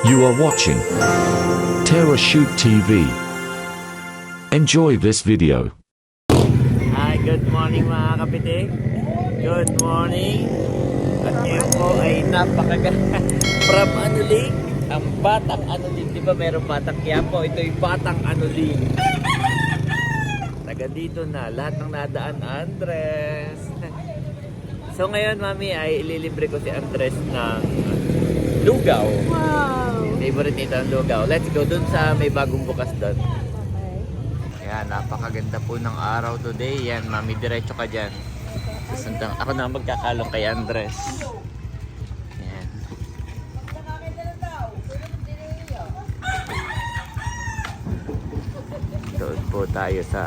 You are watching Terra Shoot TV. Enjoy this video. Hi, good morning mga kapitik. Good morning. At ngayon po ay napakaganda. From Anuling, ang Batang Anuling. Di ba merong Batang Quiapo? Ito yung Batang Anuling. Taga dito na. Lahat ng nadaan, Andres. So ngayon, mami, ay ililibre ko si Andres ng lugaw. Wow! Favorite nito ang lugaw. Let's go dun sa may bagong bukas doon. Okay. Ayan, napakaganda po ng araw today. Yan, mami, diretso ka dyan. Susundang ako na magkakalong kay Andres. Yan. Doon po tayo sa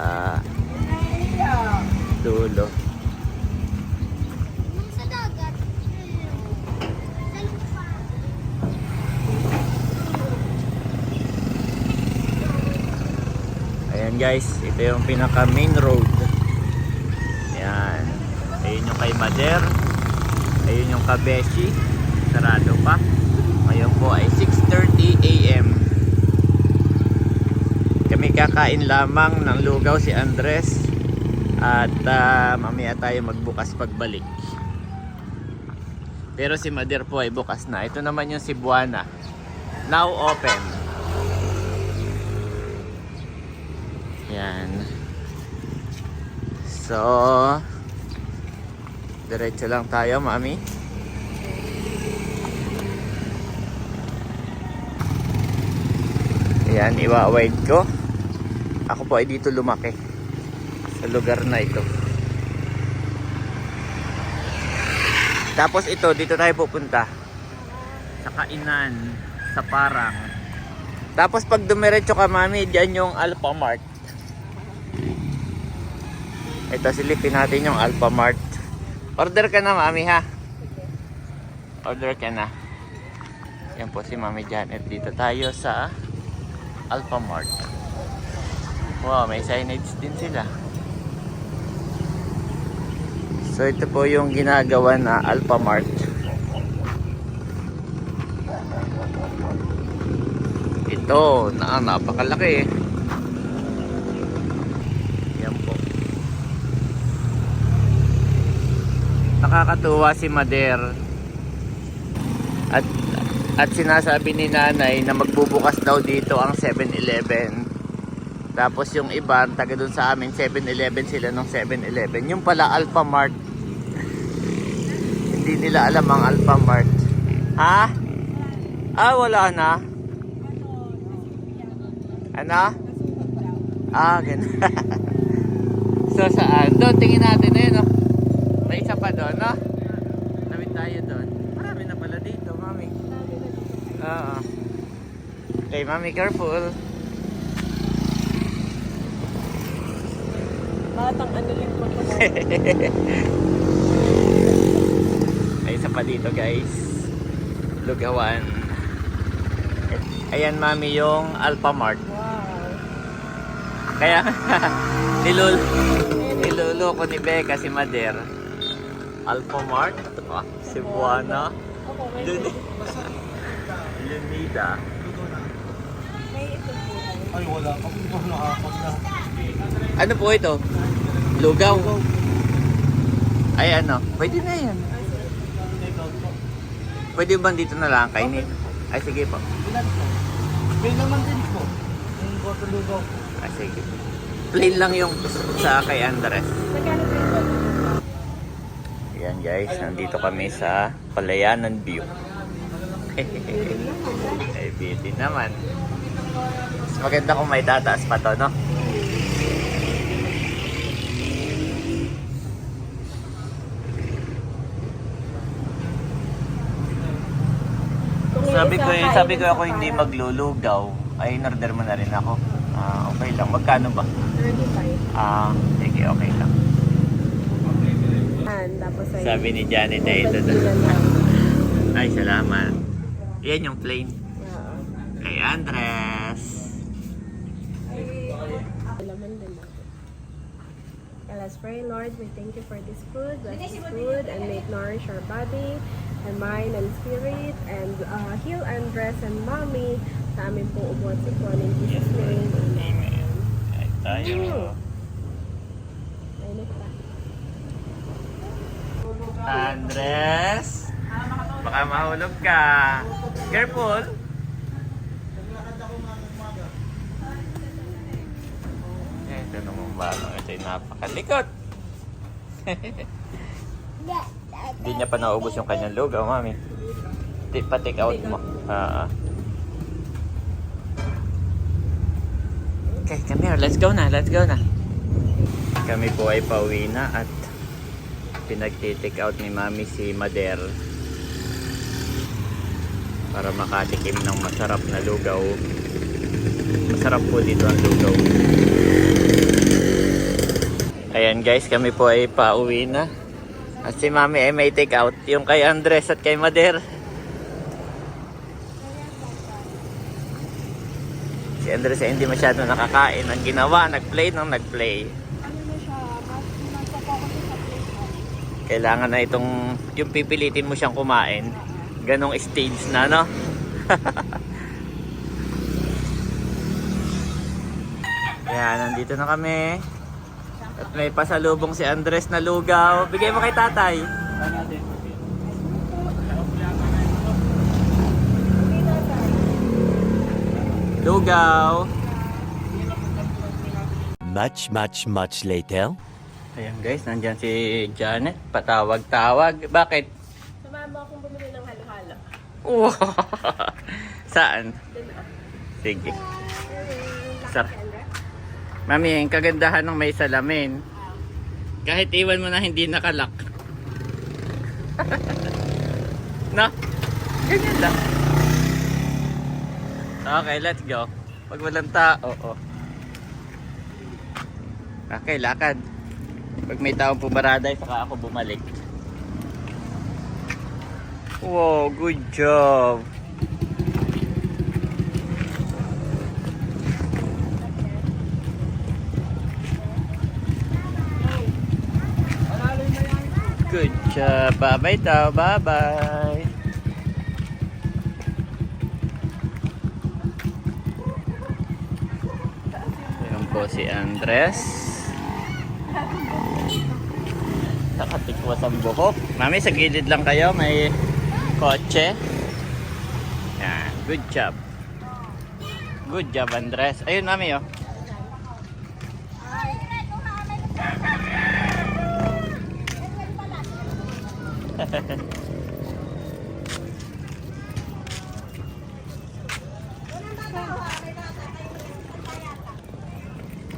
dulo. Sa dagat. Ayan guys, ito yung pinaka main road. Ayan. Ayun yung kay Mader. Ayun yung Kabeshi. Sarado pa. Ngayon po ay 6:30 AM. Kami kakain lamang ng lugaw si Andres. At mamaya tayo magbukas pagbalik. Pero si Mader po ay bukas na. Ito naman yung Cebuana. Now open. Yan. So, diretso lang tayo, mami. Yan, iwa-wide ko. Ako po ay dito lumaki. Sa lugar na ito. Tapos ito, dito tayo pupunta. Sa Kainan, sa Parang. Tapos pag dumiretso ka, mami, diyan yung Alphamart. Ito, silipin natin yung Alphamart. Order ka na, mami, ha? Order ka na. Yan po si Mami Janet. Dito tayo sa Alphamart. Wow, may signage din sila. So, ito po yung ginagawa na Alphamart. Ito, napakalaki eh. Yan po. Nakakatuwa si Mader. At sinasabi ni nanay na magbubukas daw dito ang 7-Eleven. Tapos yung iba, taga dun sa amin, 7-Eleven sila ng 7-Eleven. Yung pala Alphamart. Hindi nila alam ang Alphamart. Ha? Ah, wala na. Ano? Ah, ganun. So saan? Doon, tingin natin eh, no? May isa pa doon, no? Tawid tayo doon. Marami na pala dito, mami. Oo. Okay, mami, careful. Batang Anuling po. May isa pa dito, guys. Lugawan. Ayan, mami, yung Alphamart. Wow. Kaya, nilulo ko ni Becca si Mader. Alphamart. Cebuana. Dun Lunida. May ito po. Ay, wala pa po nakakapag na. Ano po ito? Lugaw. Ay, ano? Pwede na yan. Pwede ba dito na lang kainin? Ay, sige po. Ilan po? May naman din po. Yung bottle lugaw po. Ay, sige. Plain lang yung sa kay Andres. Magkano po ito? Ayan guys, nandito kami sa Palayanan View. Ay, beauty naman. Mas maganda kung may tataas pa to, no? Sabi ko ako hindi maglulugaw. Ay, in-order mo na rin ako. Okay lang. Magkano ba? 35. Sige, okay lang. Tapos ay Sabi ni Janet na ito. Ay, salamat. Yan yung plain. Oo. Kay Andres. Laman din ako. Let's pray, Lord. We thank you for this food. Bless this food and may it nourish our body. Hermine and Spirit, and Heal, Andres, and Mommy. Sa amin po ubuhat si Juan in Jesus' name. Amen. Ay, tayo. Ayun pa. Andres, baka mahulog ka. Careful. Ito naman ba? Ito yung napakalikot. Hindi niya pa naubos yung kanyang lugaw, mami. Pa-take out mo. Okay, come here. Let's go na. Let's go na. Kami po ay pauwi na at pinag-take out ni mami si Mader para makatikim ng masarap na lugaw. Masarap po dito ang lugaw. Ayan guys, kami po ay pauwi na. At si mami ay may take out yung kay Andres at kay Mader. Si Andres ay hindi masyado nakakain. Ang ginawa, nag-play ng nag-play. Kailangan na itong, yung pipilitin mo siyang kumain. Ganong stage na, no? Kaya nandito na kami. At may pasalubong si Andres na lugaw. Bigay mo kay tatay. Lugaw. Much later. Ayan guys, nandyan si Janet. Patawag-tawag. Bakit? Sumama akong bumili ng halo-halo. Wow. Saan? Doon na. Sige. Sir. Mami, ang kagandahan ng may salamin. Kahit iwan mo na hindi nakalak. No? Ganyan lang. Okay, let's go. Pag walang tao, okay, lakad. Pag may taong pumaraday, saka ako bumalik. Wow, good job. Good job. Bye-bye daw. Bye-bye. Ayan po si Andres. Nakatikwas ang buhok. Mami, sa gilid lang kayo. May kotse. Yan. Good job. Good job, Andres. Ayun, mami, oh.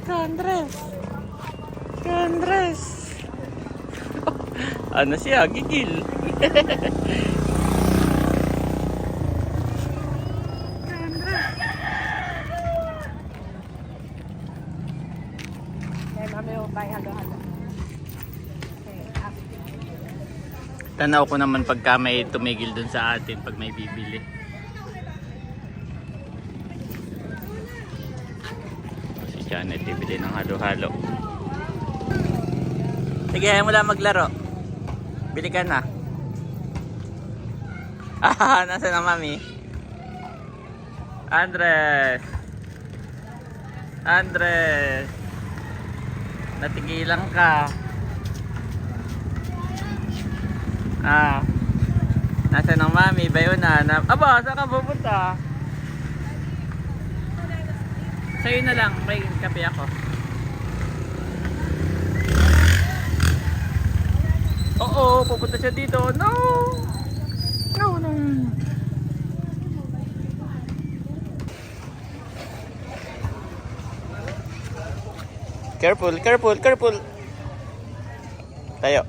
Andres. Andres. Ano siya? Gigil. Okay, mami, bye. Halo-halo. Tanaw ko naman pagka may tumigil dun sa atin pag may bibili. Si Janet bibili ng halo-halo. Sige, ayaw mo lang maglaro. Bili ka na. Ah, nasa na mami? Andres. Andres. Natigilan ka. Ah. Nasa ng mami, bayo na. Aba, saan ka pupunta? Sa'yo na lang, may kape ako. Oo, pupunta siya dito. No! No, no. Careful, careful, careful. Tayo.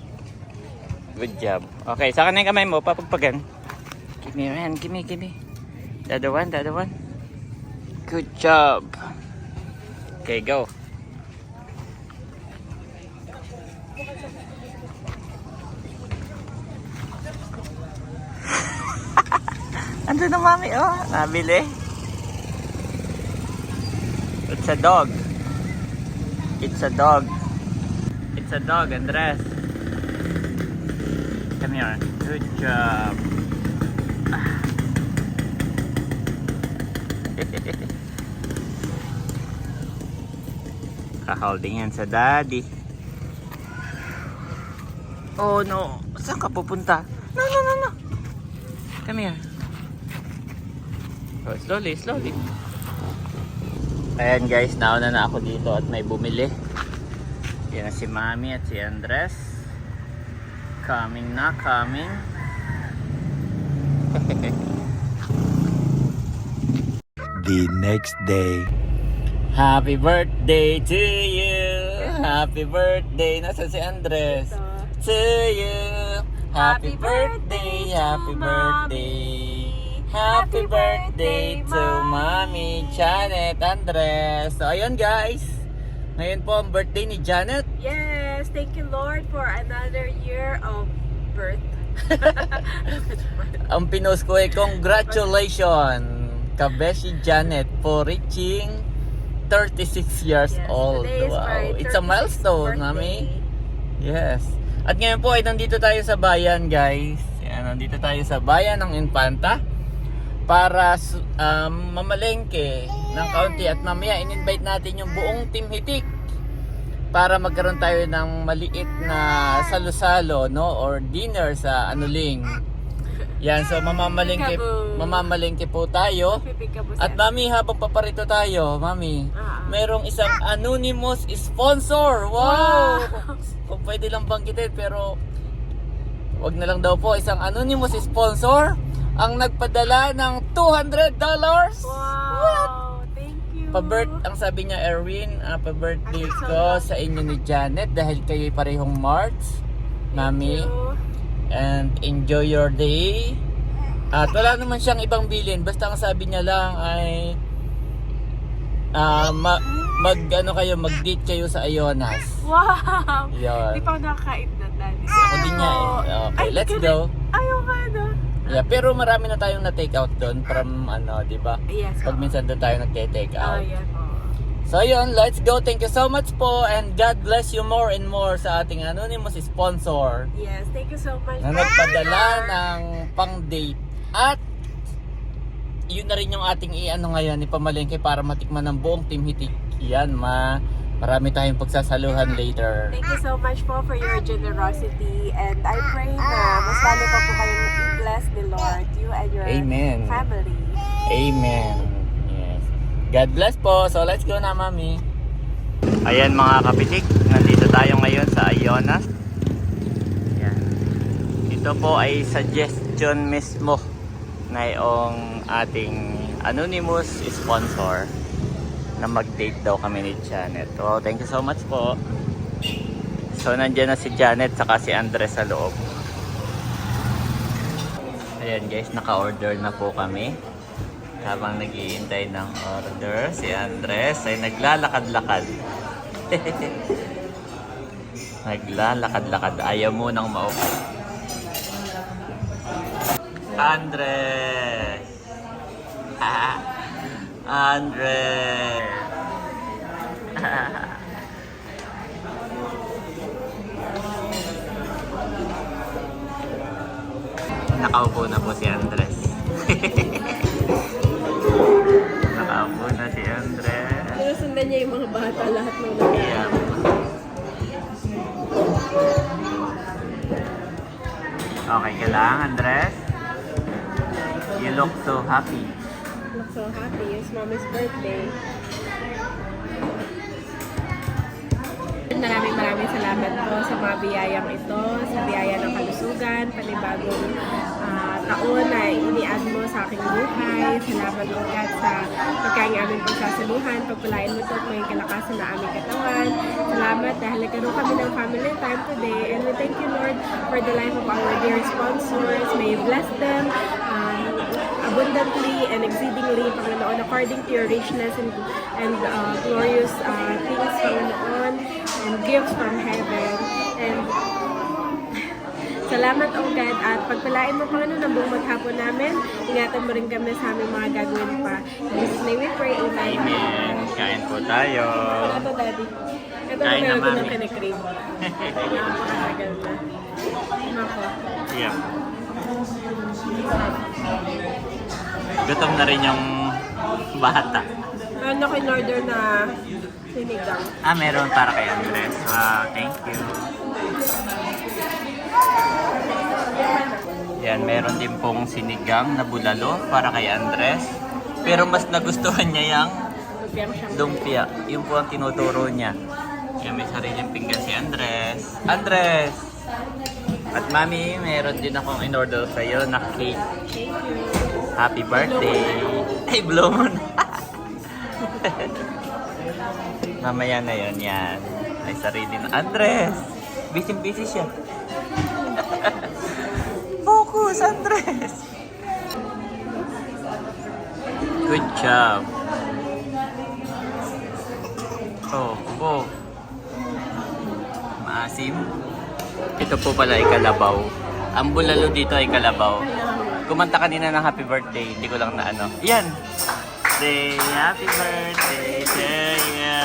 Good job. Okay, saka na yung kamay mo, papagpagan. Give me your hand, give me. The other one. Good job. Okay, go. Ando na mami, oh. Nabili. It's a dog. It's a dog, Andres. Come Come here. Good job. Ka-holding yan sa daddy. Oh no. Saan ka pupunta? No, no, no, no. Come here. Oh, slowly, slowly. Ayan guys, nauna na ako dito at may bumili. Yan na si Mami at si Andres. Coming na, coming. The next day. Happy birthday to you. Happy birthday. Nasaan si Andres? Ito. To you. Happy birthday, happy birthday. Happy birthday to Mommy Janet Andres. So ayun guys. Ngayon po ang birthday ni Janet. Yes, thank you Lord for another year of birth. Ang pinost ko ay congratulations Kabeshi Janet for reaching 36 years Yes, old. today is Wow. my It's a 36th milestone, Mami. birthday. Yes. At ngayon po ay nandito tayo sa bayan, guys. Yan, nandito tayo sa bayan ng Infanta para mamalengke ng kaunti at mamaya in-invite natin yung buong Team Hitik para magkaroon tayo ng maliit na salo-salo, no, or dinner sa Anuling. Yan, so mamamalengke po tayo. At Mami, habang paparito tayo, Mami, merong isang anonymous sponsor. Wow! Kung pwede lang banggitin, pero wag na lang daw po. Isang anonymous sponsor ang nagpadala ng $200. Wow! Thank you. Ang sabi niya, Erwin, pa-birthday ko sa inyo ni Janet dahil kayo parehong March. Mami, and enjoy your day. At wala naman siyang ibang bilin, basta ang sabi niya lang ay mag-date kayo sa Ayonas. Wow! Yun. Di pa ako nakakain na daddy. Ako din niya eh. Okay, let's go. Ayaw ka na. Yeah, pero marami na tayong na-take out doon from di ba? Yes. Pag minsan doon tayo nag-take out. Yan po. So yun, let's go. Thank you so much po and God bless you more and more sa ating anonymous sponsor Yes, thank you so much. na nagpadala ng pang-date. At yun na rin yung ating ngayon, ipamalengke para matikman ng buong Team Hitik. Yan, marami tayong pagsasaluhan later. Thank you so much po for your generosity and I pray na mas lalo pa po kayong i-bless ni Lord, you and your Amen. family. Amen. Yes. God bless po. So let's go na, Mami. Ayan mga kapitik, nandito tayo ngayon sa Ayonas. Yan. Ito po ay suggestion mismo na yung ating anonymous sponsor na mag-date daw kami ni Janet. Oh, thank you so much po. So nandiyan na si Janet saka si Andres sa loob. Ayan guys, naka-order na po kami. Habang naghihintay ng order, si Andres ay naglalakad-lakad. Naglalakad-lakad. Ayaw mo nang maupo. Andres! Andres! Nakaupo na po si Andres. Nakaupo na si Andres. Sinusundan niya yung mga bata, lahat ng nagkakaroon. Yeah. Okay ka lang, Andres? You look so happy. Look so happy. It's Mommy's birthday. Maraming salamat po sa mga biyayang ito, sa biyaya ng kalusugan, panibagong taon na iniad mo sa aking buhay. Salamat po God sa pagkain aming pagsasaluhan, pagpulain mo ito at may kalakasan na aming katawan. Salamat dahil nagkaroon kami ng family time today and we thank you Lord for the life of our dear sponsors. May you bless them abundantly and exceedingly, Panginoon, according to your richness and glorious things, Panginoon, and gifts from heaven. And salamat, O God, at pagpalain mo, Panginoon, ang buong maghapon namin. Ingatan mo rin kami sa aming mga gagawin pa. In Jesus' name we pray, Amen. Amen. Kain po tayo. Ito, Daddy. Ito Kain na na, meron ko Mami. ng kinikrave. Napakatagal na. Nako. Yeah. Gutom na rin yung bata. Ano ko in order na sinigang? Meron para kay Andres. Thank you. Yan, meron din pong sinigang na bulalo para kay Andres. Pero mas nagustuhan niya yung Lupiyang siyang. lumpia. Yun po ang tinuturo niya. Yan, may sariling pinggan si Andres. Andres! At mami, meron din akong in-order sa'yo na cake. Thank you. Happy birthday! Ay, blow mo na! Mamaya na yun, yan. May sarili na. Andres! Busy-busy siya. Focus, Andres! Good job! Oh. Maasim. Ito po pala ay kalabaw. Ang bulalo dito ay kalabaw. Kumanta kanina ng happy birthday. Hindi ko lang na ano. Yan! Say happy birthday to you.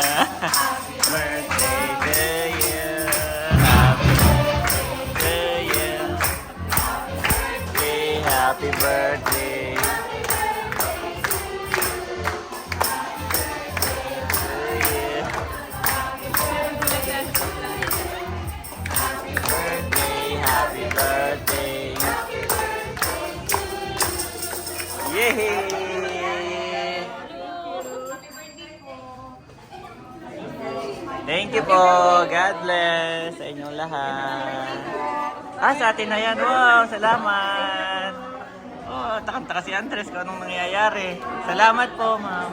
Birthday to you. Happy birthday to you. Say happy birthday. Happy birthday. Yay! Thank you po. God bless sa inyong lahat. Sa atin na yan. Wow, salamat. Takam-taka si Andres kung anong nangyayari. Salamat po, ma'am.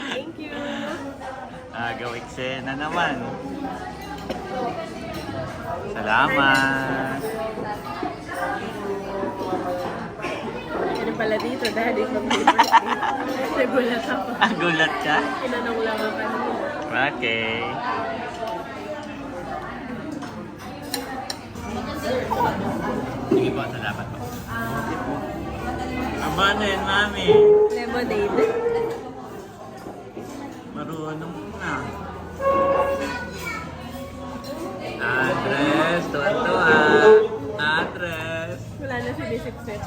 Thank you. Gawik na naman. Salamat. Ano pala dito, daddy, pag may birthday. Nagulat ako. Gulat ka? Inanong lang ako kanina. Okay. Sige po, salamat po. Aba na yun, mami. Lemonade. Marunong na. Andres, tuwa-tuwa. Andres. Wala na sinisipsip.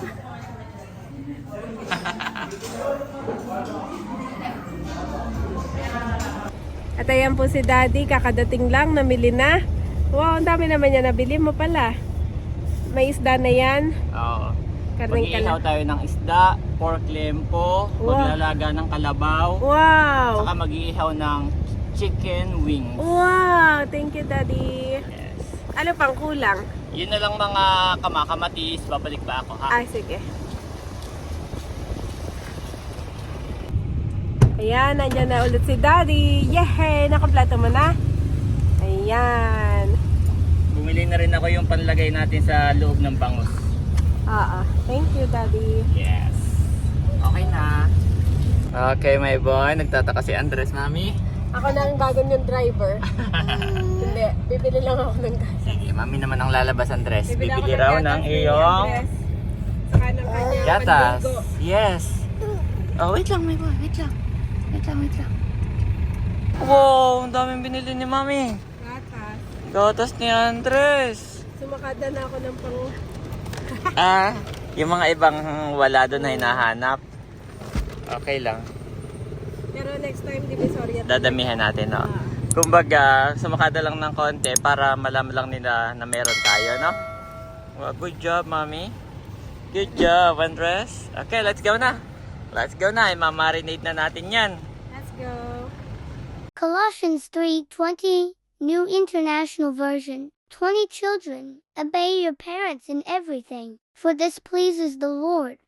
At ayan po si Daddy, kakadating lang, namili na. Wow, ang dami naman niya nabili mo pala. May isda na yan. Oo. Karning Mag-iihaw tayo ng isda, pork lempo, Wow. maglalaga ng kalabaw, Wow! saka mag-iihaw ng chicken wings. Wow! Thank you, Daddy. Yes. Ano pang kulang? Yun na lang mga kamakamatis, babalik pa ako ha. Ay, sige. Ayan, nandyan na ulit si Daddy. Yehey! Nakaplato mo na? Ayan. Bumili na rin ako yung panlagay natin sa loob ng bangus. Thank you, Daddy. Yes. Okay na. Okay, my boy. Nagtataka si Andres, mami. Ako na ang bago niyong driver. Hindi, bibili lang ako ng gas. Sige, mami naman ang lalabas, Andres. Bibili ako Bibili raw gatas ng ni iyong Andres. Saka ng kanyang gatas. panligo. Yes. Oh, wait lang, my boy. Wait lang. Wow, ang daming binili ni mami. Gatas. Gatas ni Andres. Sumakada na ako ng pang... Yung mga ibang wala doon na hinahanap. Okay lang. Pero next time, Divisoria. Dadamihan natin, no? Kumbaga, sumakada lang ng konti para malaman lang nila na meron tayo, no? Well, good job, mami. Good job, Andres. Okay, let's go na. Let's go na. Imamarinate na natin yan. Let's go. Colossians 3:20, New International Version. 20 Children, obey your parents in everything, for this pleases the Lord.